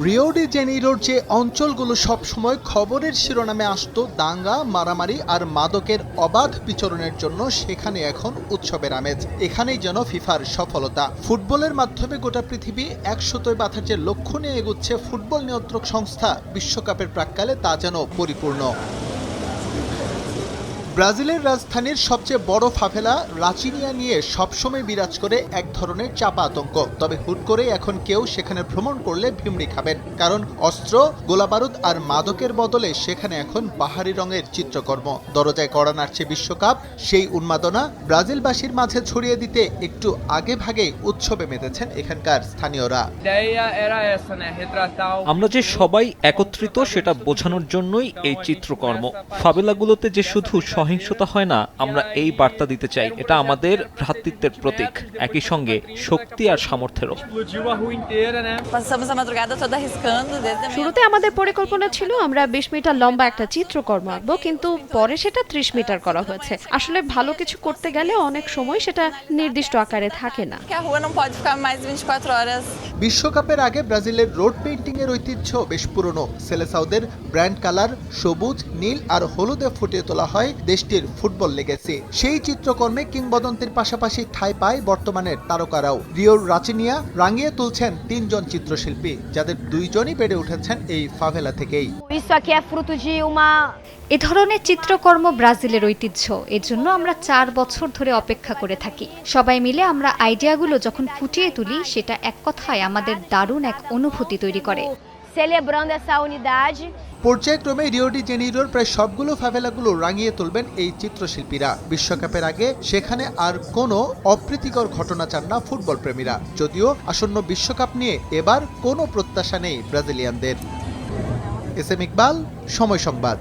Rio de জেনিরোর যে অঞ্চলগুলো সবসময় খবরের শিরোনামে আসতো দাঙ্গা, মারামারি আর মাদকের অবাধ বিচরণের জন্য, সেখানে এখন উৎসবের আমেজ। এখানেই যেন ফিফার সফলতা। ফুটবলের মাধ্যমে গোটা পৃথিবী এক সুতোয় বাঁধার যে লক্ষ্য নিয়ে এগুচ্ছে ফুটবল নিয়ন্ত্রক সংস্থা, বিশ্বকাপের প্রাক্কালে তা যেন পরিপূর্ণ। ব্রাজিলের রাজধানীর সবচেয়ে বড় ফাভেলা রাচিনিয়া নিয়ে সবসময় বিরাজ করে এক ধরনের চাপা আতঙ্ক। তবে হুট করে এখন কেউ সেখানে ভ্রমণ করলে ভিমড়ি খাবেন, কারণ অস্ত্র, গোলাবারুদ আর মাদকের বদলে সেখানে এখন বাহারি রঙের চিত্রকর্ম। দরজায় কড়া নাড়ছে বিশ্বকাপ, সেই উন্মাদনা ব্রাজিলবাসীর মাঝে ছড়িয়ে দিতে একটু আগে ভাগে উৎসবে মেতেছেন এখানকার স্থানীয়রা। আমরা যে সবাই একত্রিত সেটা বোঝানোর জন্যই এই চিত্রকর্ম। ফাভেলাগুলোতে যে শুধু সহিংসতা হয় না, আমরা এই বার্তা দিতে চাই, এটা আমাদের ভ্রাতৃত্বের প্রতীক, একই সঙ্গে শক্তি আর সামর্থ্যেরও। শুরুতে আমাদের পরিকল্পনা ছিল আমরা 20 মিটার লম্বা একটা চিত্রকর্ম আঁকবো, কিন্তু পরে সেটা 30 মিটার করা হয়েছে। আসলে ভালো কিছু করতে গেলে অনেক সময় সেটা নির্দিষ্ট আকারে থাকে না। বিশ্বকাপের আগে ব্রাজিলের রোড পেইন্টিং এর ঐতিহ্য বেশ পুরনো। সেলেসাওদের ব্র্যান্ড কালার সবুজ, নীল আর হলুদে ফুটিয়ে তোলা হয় দেশটির ফুটবল লেগেছে। সেই চিত্রকর্মে কিংবদন্তির পাশাপাশি ঠাঁই পায় বর্তমানের তারকারাও। রিওর রাচিনিয়া রাঙিয়ে তুলছেন 3 জন চিত্রশিল্পী, যাদের 2 জনই বেড়ে উঠেছেন এই ফাভেলা থেকেই। এ ধরনের চিত্রকর্ম ব্রাজিলের ঐতিহ্য, এজন্য আমরা 4 বছর ধরে অপেক্ষা করে থাকি। সবাই মিলে আমরা আইডিয়াগুলো যখন ফুটিয়ে তুলি, সেটা এক কথায় আমাদের দারুণ এক অনুভূতি তৈরি করে। পর্যায়ক্রমে রিও ডি জেনিরোর প্রায় সবগুলো ফাভেলাগুলো রাঙিয়ে তুলবেন এই চিত্রশিল্পীরা। বিশ্বকাপের আগে সেখানে আর কোনো অপ্রীতিকর ঘটনা চান না ফুটবল প্রেমীরা, যদিও আসন্ন বিশ্বকাপ নিয়ে এবার কোনো প্রত্যাশা নেই ব্রাজিলিয়ানদের। এস এম ইকবাল, সময় সংবাদ।